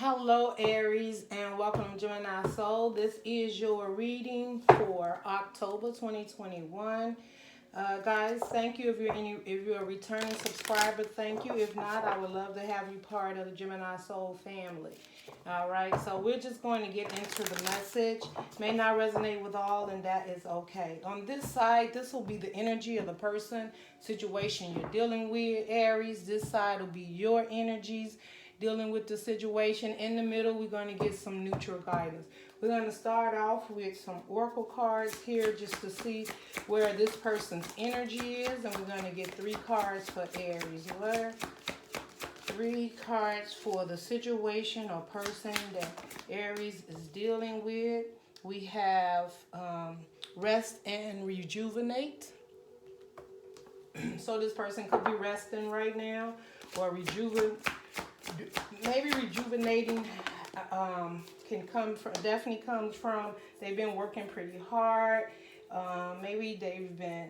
Hello, Aries, and welcome to Gemini Soul. This is your reading for October 2021. Guys, thank you if you're a returning subscriber. Thank you. If not, I would love to have you part of the Gemini Soul family. All right, so we're just going to get into the message. May not resonate with all, and that is okay. On this side, this will be the energy of the person, situation you're dealing with, Aries. This side will be your energies dealing with the situation. In the middle, we're going to get some neutral guidance. We're going to start off with some oracle cards here just to see where this person's energy is, and we're going to get 3 cards for Aries. Where 3 cards for the situation or person that Aries is dealing with. We have rest and rejuvenate. So this person could be resting right now, or maybe rejuvenating definitely comes from they've been working pretty hard. Maybe they've been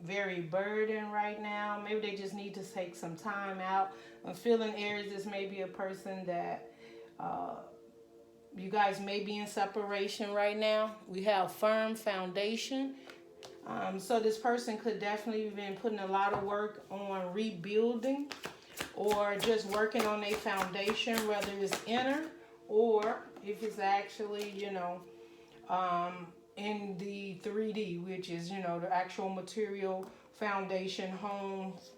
very burdened right now. Maybe they just need to take some time out. I'm feeling, Aries, this may be a person that you guys may be in separation right now. We have firm foundation. So this person could definitely have been putting a lot of work on rebuilding, or just working on a foundation, whether it's inner or if it's actually, in the 3D, which is, the actual material foundation, homes,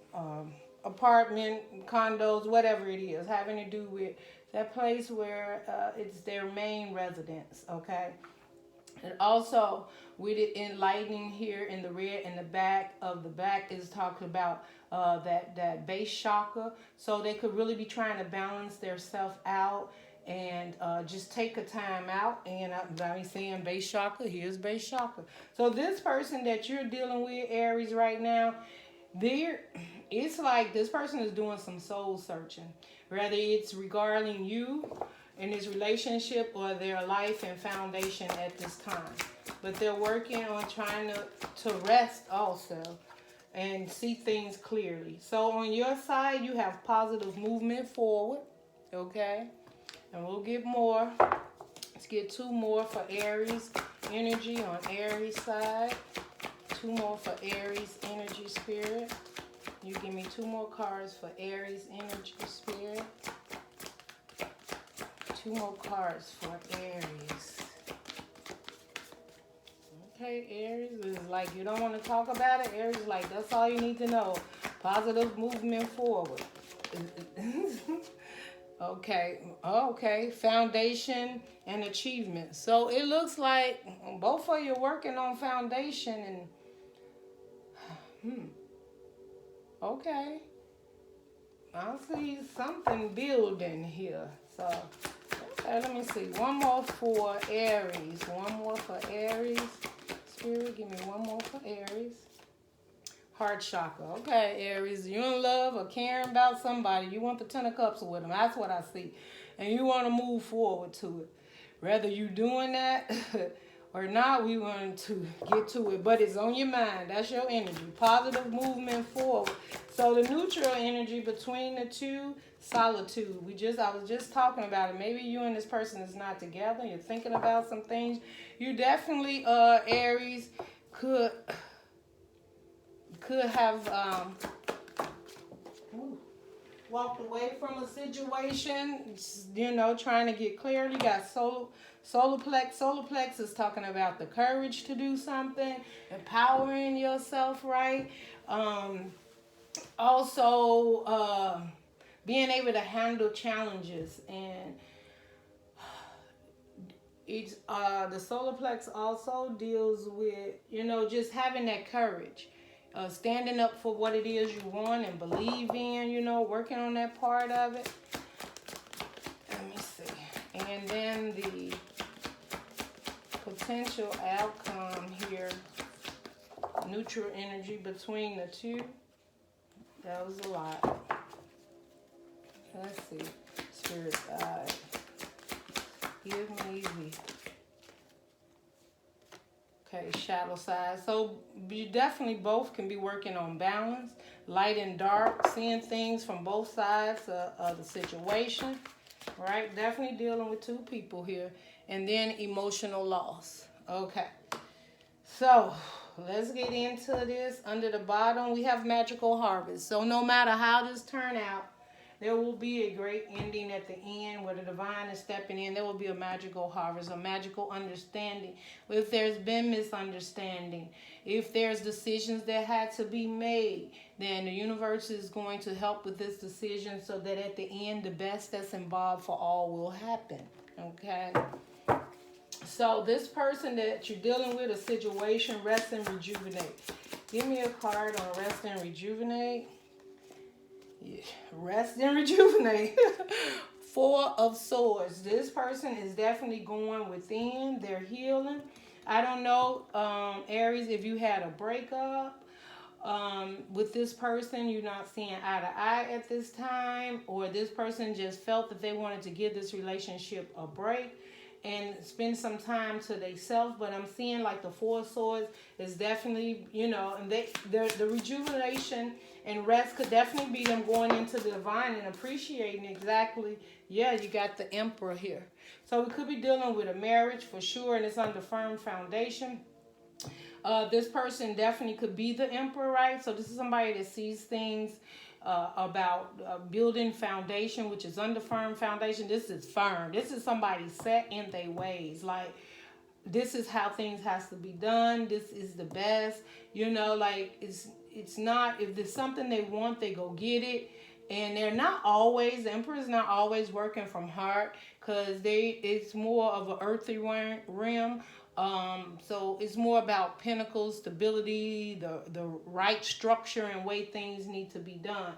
apartment, condos, whatever it is, having to do with that place where it's their main residence, okay? And also, with it enlightening here in the red in the back of the back is talking about that base chakra. So they could really be trying to balance their self out and just take a time out. And I'm saying base chakra, here's base chakra. So this person that you're dealing with, Aries, right now, it's like this person is doing some soul searching. Whether it's regarding you in this relationship or their life and foundation at this time. But they're working on trying to rest also and see things clearly. So on your side, you have positive movement forward, okay? And we'll get more. Let's get 2 more for Aries energy on Aries side. 2 more for Aries energy spirit. You give me 2 more cards for Aries energy spirit. 2 more cards for Aries. Okay, Aries is like you don't want to talk about it. Aries is like that's all you need to know. Positive movement forward. Okay. Foundation and achievement. So it looks like both of you are working on foundation and okay. I see something building here. So okay, let me see. 1 more for Aries. 1 more for Aries. Spirit, give me 1 more for Aries. Heart chakra. Okay, Aries, you in love or caring about somebody. You want the 10 of cups with them. That's what I see. And you want to move forward to it. Whether you doing that or not, we want to get to it. But it's on your mind. That's your energy. Positive movement forward. So the neutral energy between the two, solitude. I was just talking about it. Maybe you and this person is not together. You're thinking about some things. You definitely, Aries, could have walked away from a situation, trying to get clarity. You got solar plex. Solar plex is talking about the courage to do something, empowering yourself, right? Also, being able to handle challenges, and it's the solar plex also deals with just having that courage, standing up for what it is you want and believe in, working on that part of it. Let me see. And then the potential outcome here, neutral energy between the two. That was a lot. Let's see. Spirit guide. Give me shadow side. So you definitely both can be working on balance, light and dark, seeing things from both sides of the situation. right? Definitely dealing with two people here. And then emotional loss. Okay. So let's get into this. Under the bottom, we have magical harvest. So no matter how this turn out, there will be a great ending at the end where the divine is stepping in. There will be a magical harvest, a magical understanding. If there's been misunderstanding, if there's decisions that had to be made, then the universe is going to help with this decision so that at the end, the best that's involved for all will happen. Okay? So this person that you're dealing with, a situation, rest and rejuvenate. Give me a card on rest and rejuvenate. Yeah. Rest and rejuvenate. Four of Swords. This person is definitely going within. They're healing. I don't know, Aries, if you had a breakup with this person, you're not seeing eye to eye at this time, or this person just felt that they wanted to give this relationship a break and spend some time to themselves. But I'm seeing like the Four of Swords is definitely, and the rejuvenation and rest could definitely be them going into the divine and appreciating exactly. Yeah, you got the Emperor here. So we could be dealing with a marriage for sure, and it's under firm foundation. This person definitely could be the Emperor, right? So this is somebody that sees things about building foundation, which is under firm foundation. This is firm. This is somebody set in their ways. Like, this is how things has to be done. This is the best. Like, it's not, if there's something they want, they go get it. And they're not always, the Emperor's not always working from heart, because it's more of an earthly realm. So it's more about pinnacles, stability, the right structure and way things need to be done.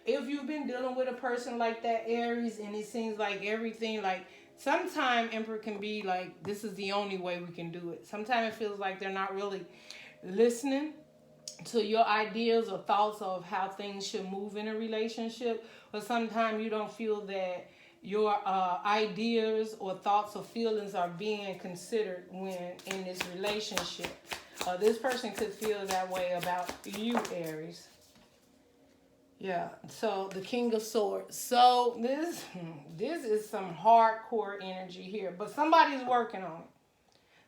If you've been dealing with a person like that, Aries, and it seems like everything, like, sometimes Emperor can be like, this is the only way we can do it. Sometimes it feels like they're not really listening to your ideas or thoughts of how things should move in a relationship. But sometimes you don't feel that your ideas or thoughts or feelings are being considered when in this relationship. This person could feel that way about you, Aries. Yeah, so the King of Swords. So this is some hardcore energy here, but somebody's working on it.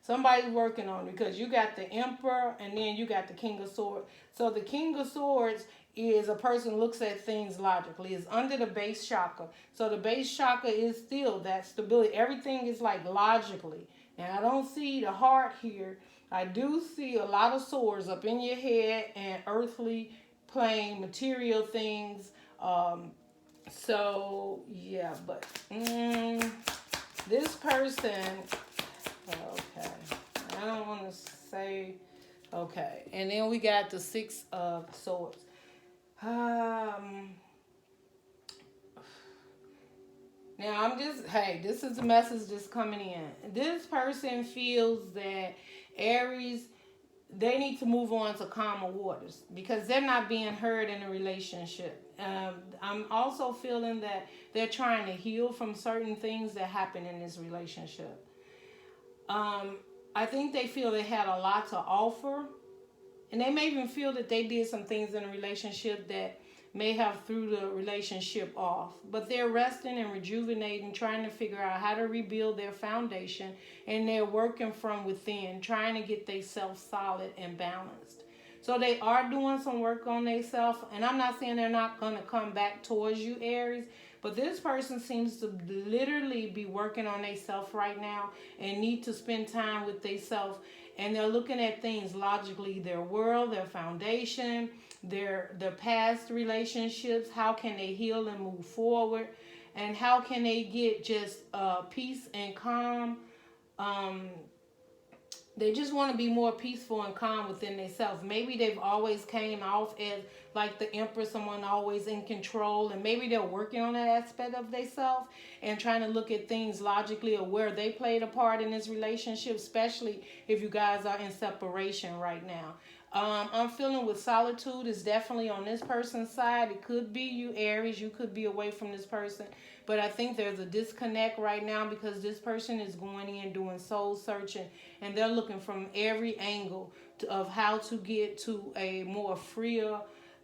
Somebody's working on it, because you got the Emperor and then you got the King of Swords. So the King of Swords is a person who looks at things logically. It's under the base chakra. So the base chakra is still that stability. Everything is like logically. And I don't see the heart here. I do see a lot of swords up in your head and earthly plane, material things. So yeah, but this person, okay, I don't want to say, okay. And then we got the Six of Swords. Now I'm just, hey, this is the message that's coming in. This person feels that Aries, they need to move on to calmer waters because they're not being heard in a relationship. I'm also feeling that they're trying to heal from certain things that happen in this relationship. I think they feel they had a lot to offer, and they may even feel that they did some things in a relationship that may have threw the relationship off. But they're resting and rejuvenating, trying to figure out how to rebuild their foundation, and they're working from within, trying to get themselves solid and balanced. So they are doing some work on themselves, and I'm not saying they're not going to come back towards you, Aries, but this person seems to literally be working on themselves right now and need to spend time with themselves. And they're looking at things logically, their world, their foundation, their past relationships. How can they heal and move forward? And how can they get just peace and calm? They just want to be more peaceful and calm within themselves. Maybe they've always came off as like the Emperor, someone always in control, and maybe they're working on that aspect of themselves and trying to look at things logically of where they played a part in this relationship, especially if you guys are in separation right now. I'm feeling with solitude is definitely on this person's side. It could be you, Aries. You could be away from this person. But I think there's a disconnect right now because this person is going in doing soul searching. And they're looking from every angle of how to get to a more freer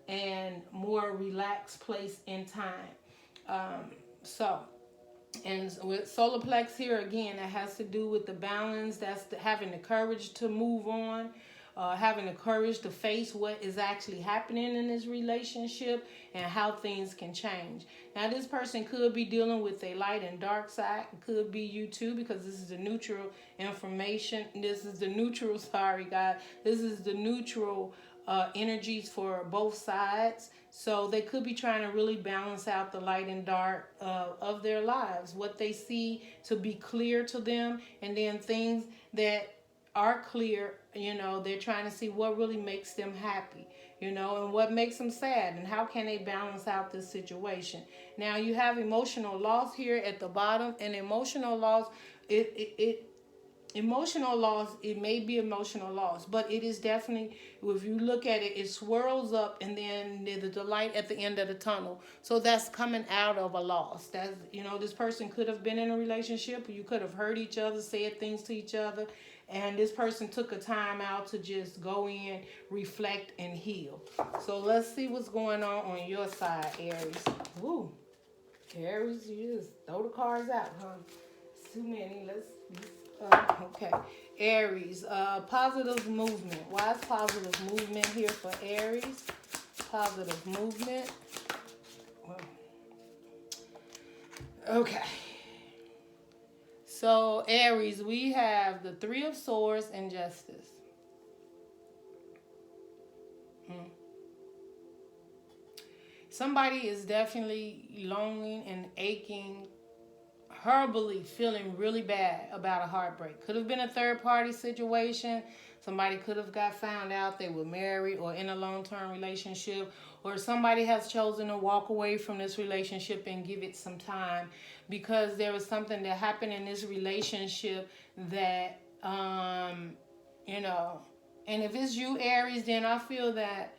and more relaxed place in time. So And with solar plex here again, that has to do with the balance. That's having the courage to move on, having the courage to face what is actually happening in this relationship and how things can change. Now, this person could be dealing with a light and dark side. It could be you too, because this is the neutral information. This is the neutral, sorry, God. This is the neutral energies for both sides. So they could be trying to really balance out the light and dark of their lives, what they see to be clear to them, and then things that are clear, they're trying to see what really makes them happy, and what makes them sad, and how can they balance out this situation. Now, you have emotional loss here at the bottom, and emotional loss, emotional loss, it may be emotional loss, but it is definitely, if you look at it, it swirls up, and then there's the light at the end of the tunnel. So that's coming out of a loss. That's, this person could have been in a relationship, or you could have heard each other, said things to each other, and this person took a time out to just go in, reflect, and heal. So let's see what's going on your side, Aries. Woo. Aries, you just throw the cards out, huh? Too many. Let's okay. Aries, positive movement. Why is positive movement here for Aries? Positive movement. Okay. So, Aries, we have the Three of Swords and Justice. Somebody is definitely longing and aching, horribly feeling really bad about a heartbreak. Could have been a third party situation. Somebody could have got found out they were married or in a long-term relationship, or somebody has chosen to walk away from this relationship and give it some time because there was something that happened in this relationship that, and if it's you, Aries, then I feel that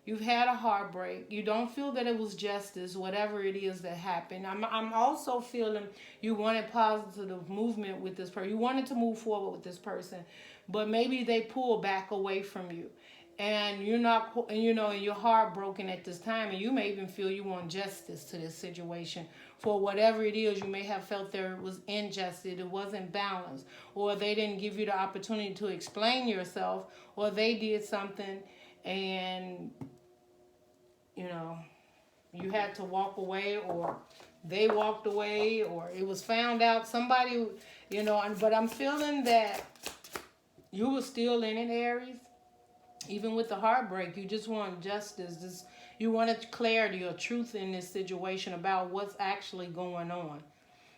you've had a heartbreak. You don't feel that it was justice, whatever it is that happened. I'm also feeling you wanted positive movement with this person. You wanted to move forward with this person, but maybe they pull back away from you. And you're not, and you're heartbroken at this time, and you may even feel you want justice to this situation for whatever it is. You may have felt there was injustice, it wasn't balanced, or they didn't give you the opportunity to explain yourself, or they did something and you had to walk away, or they walked away, or it was found out somebody, but I'm feeling that you were still in it, Aries. Even with the heartbreak, you just want justice. You wanted clarity or truth in this situation about what's actually going on,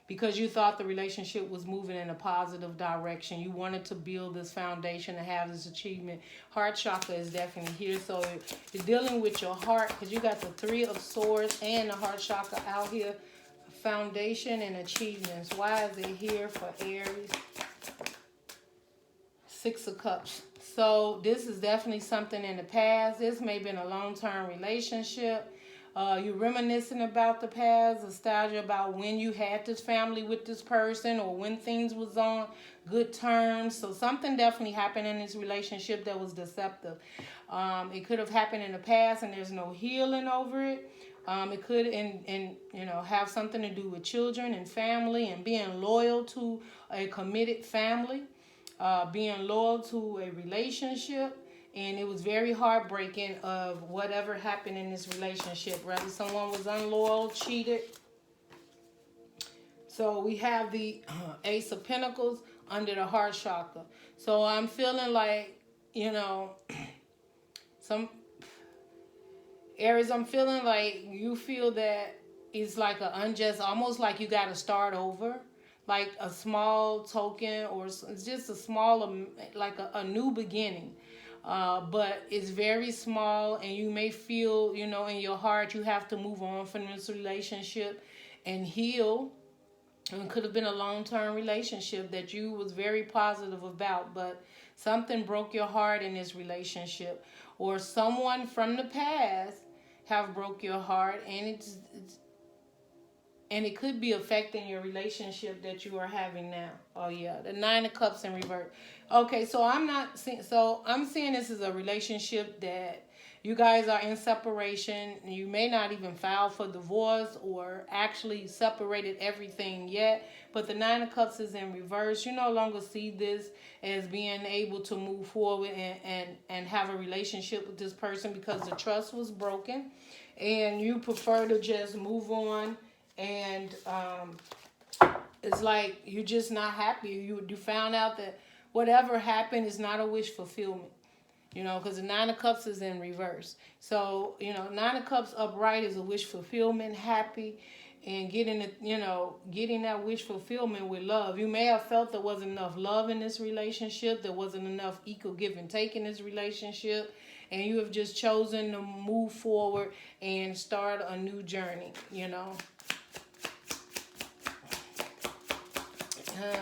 because you thought the relationship was moving in a positive direction. You wanted to build this foundation to have this achievement. Heart chakra is definitely here. So you're dealing with your heart, because you got the Three of Swords and the heart chakra out here. Foundation and achievements. Why is it here for Aries? Six of Cups. So this is definitely something in the past. This may have been a long-term relationship. You're reminiscing about the past, nostalgia about when you had this family with this person, or when things was on good terms. So something definitely happened in this relationship that was deceptive. It could have happened in the past and there's no healing over it. It could have something to do with children and family and being loyal to a committed family, being loyal to a relationship. And it was very heartbreaking of whatever happened in this relationship. Whether someone was unloyal, cheated. So we have the Ace of Pentacles under the heart chakra. So I'm feeling like, some Aries, I'm feeling like you feel that it's like an unjust, almost like you got to start over. Like a small token, or it's just a small, like a new beginning. But it's very small, and you may feel, in your heart, you have to move on from this relationship and heal. And it could have been a long-term relationship that you was very positive about, but something broke your heart in this relationship, or someone from the past have broke your heart, and it could be affecting your relationship that you are having now. Oh yeah, the Nine of Cups in reverse. Okay, so I'm seeing this as a relationship that You guys are in separation. You may not even file for divorce or actually separated everything yet. But the Nine of Cups is in reverse. You no longer see this as being able to move forward and have a relationship with this person because the trust was broken. And you prefer to just move on. And it's like you're just not happy. You found out that whatever happened is not a wish fulfillment. Because the Nine of Cups is in reverse. So, Nine of Cups upright is a wish fulfillment, happy, and getting that wish fulfillment with love. You may have felt there wasn't enough love in this relationship. There wasn't enough equal give and take in this relationship. And you have just chosen to move forward and start a new journey,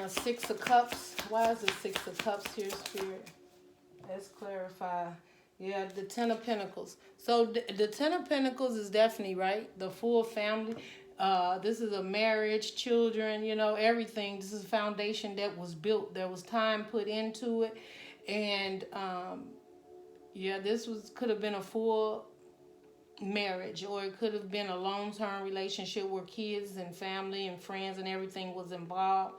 Six of Cups. Why is the Six of Cups here, Spirit? Let's clarify. Yeah, the Ten of Pentacles. So the Ten of Pentacles is definitely right. The full family. This is a marriage, children, everything. This is a foundation that was built. There was time put into it. And this could have been a full marriage, or it could have been a long-term relationship where kids and family and friends and everything was involved.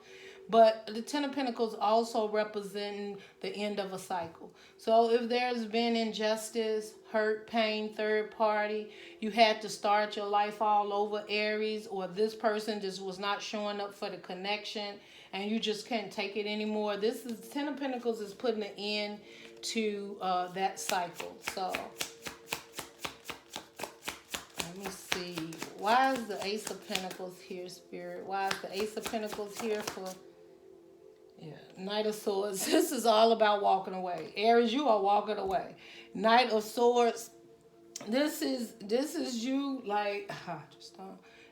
But the Ten of Pentacles also representing the end of a cycle. So if there's been injustice, hurt, pain, third party, you had to start your life all over, Aries, or this person just was not showing up for the connection and you just can't take it anymore. This is Ten of Pentacles is putting an end to that cycle. So let me see. Why is the Ace of Pentacles here, Spirit? Why is the Ace of Pentacles here for... Knight of Swords. This is all about walking away. Aries, you are walking away. Knight of Swords. This is you like...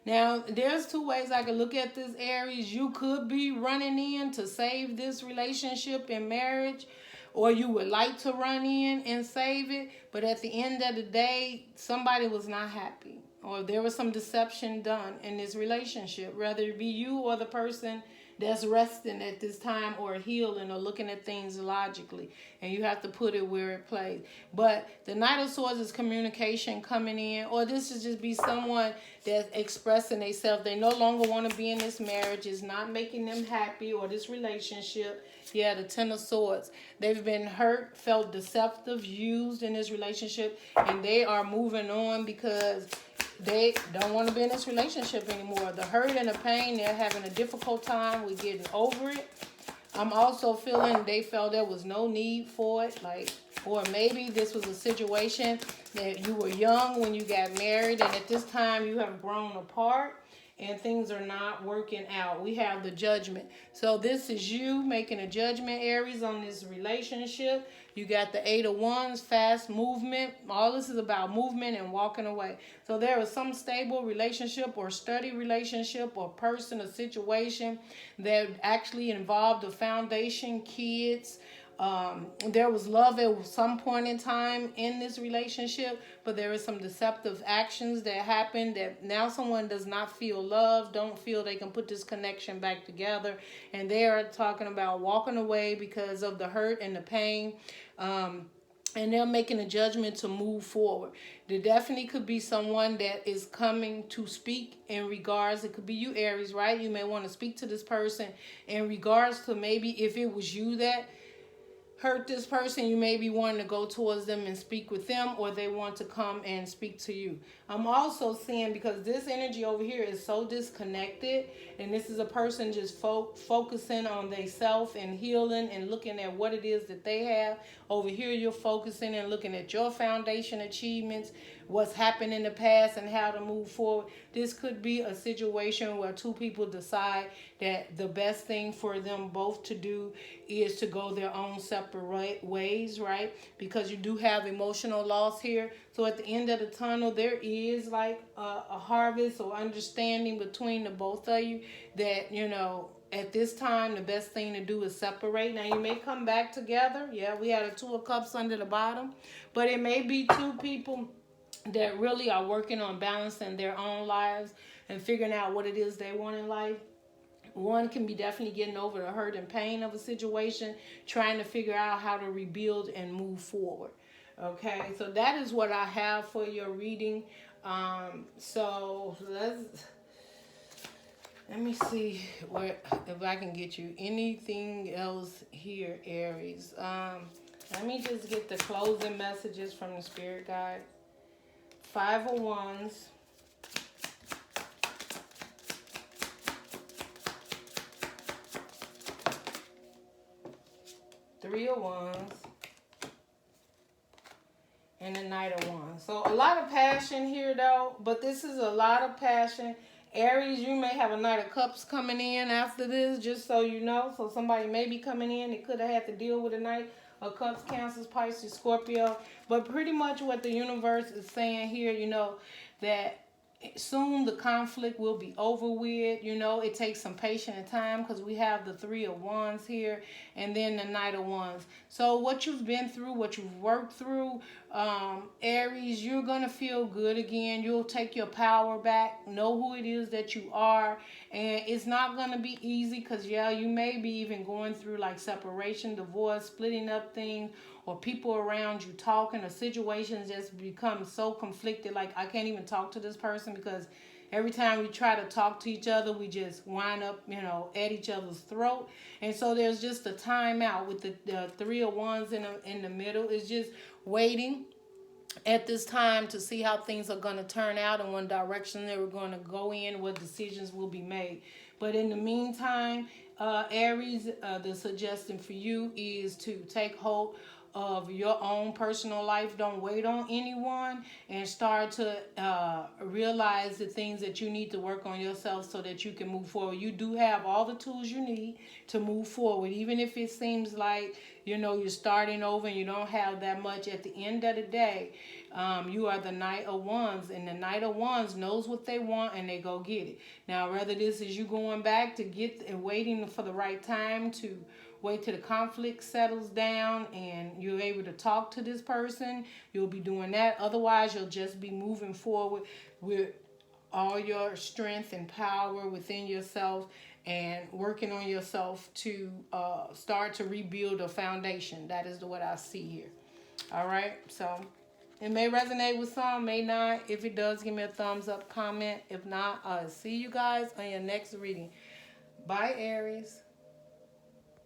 Now, there's two ways I can look at this, Aries. You could be running in to save this relationship and marriage, or you would like to run in and save it, but at the end of the day, somebody was not happy, or there was some deception done in this relationship, whether it be you or the person that's resting at this time, or healing, or looking at things logically, and you have to put it where it plays. But the Knight of Swords is communication coming in, or this is just be someone that's expressing themselves. They no longer want to be in this marriage. It's not making them happy, or this relationship. Yeah, the Ten of Swords. They've been hurt, felt deceptive, used in this relationship, and they are moving on because they don't want to be in this relationship anymore. The hurt and the pain, they're having a difficult time with getting over it. I'm also feeling they felt there was no need for it. Or maybe this was a situation that you were young when you got married, and at this time you have grown apart and things are not working out. We have the Judgment. So this is you making a judgment, Aries, on this relationship. You got the Eight of Wands, fast movement. All this is about movement and walking away. So there is some stable relationship or steady relationship or person or situation that actually involved a foundation, kids. There was love at some point in time in this relationship, but there is some deceptive actions that happened that now someone does not feel love, don't feel they can put this connection back together, and they are talking about walking away because of the hurt and the pain. And they're making a judgment to move forward. There definitely could be someone that is coming to speak in regards. It could be you, Aries, right? You may want to speak to this person in regards to maybe if it was you that hurt this person, you may be wanting to go towards them and speak with them, or they want to come and speak to you. I'm also seeing, because this energy over here is so disconnected, and this is a person just focusing on themselves and healing and looking at what it is that they have. Over here, you're focusing and looking at your foundation achievements, what's happened in the past, and how to move forward. This could be a situation where two people decide that the best thing for them both to do is to go their own separate ways, right? Because you do have emotional loss here. So at the end of the tunnel, there is like a harvest or understanding between the both of you that, at this time, the best thing to do is separate. Now, you may come back together. Yeah, we had a Two of Cups under the bottom. But it may be two people that really are working on balancing their own lives and figuring out what it is they want in life. One can be definitely getting over the hurt and pain of a situation, trying to figure out how to rebuild and move forward. Okay, so that is what I have for your reading. So let me see where if I can get you anything else here, Aries. Let me just get the closing messages from the spirit guide. 5 of Wands. Three of Wands. And the Knight of Wands. So a lot of passion here though, but this is a lot of passion. Aries, you may have a Knight of Cups coming in after this, just so you know. So somebody may be coming in. They could have had to deal with a Knight of Cups, Cancer, Pisces, Scorpio. But pretty much what the universe is saying here, you know, that soon the conflict will be over with. You know, it takes some patience and time because we have the Three of Wands here and then the Knight of Wands. So what you've been through, what you've worked through, Aries, you're going to feel good again. You'll take your power back. Know who it is that you are. And it's not going to be easy because, yeah, you may be even going through like separation, divorce, splitting up things, or people around you talking, or situations just become so conflicted. Like, I can't even talk to this person because every time we try to talk to each other, we just wind up, you know, at each other's throat. And so there's just a timeout with the Three of Wands in the middle. It's just waiting at this time to see how things are going to turn out and what direction they were going to go in, what decisions will be made. But in the meantime, Aries, the suggestion for you is to take hold of your own personal life. Don't wait on anyone, and start to realize the things that you need to work on yourself so that you can move forward. You do have all the tools you need to move forward, even if it seems like, you know, you're starting over and you don't have that much. At the end of the day, you are the Knight of Wands, and the Knight of Wands knows what they want and they go get it. Now, whether this is you going back to get and waiting for the right time to wait till the conflict settles down and you're able to talk to this person, you'll be doing that. Otherwise, you'll just be moving forward with all your strength and power within yourself and working on yourself to start to rebuild a foundation. That is what I see here. All right, so it may resonate with some, may not. If it does, give me a thumbs up, comment. If not, I'll see you guys on your next reading. Bye, Aries.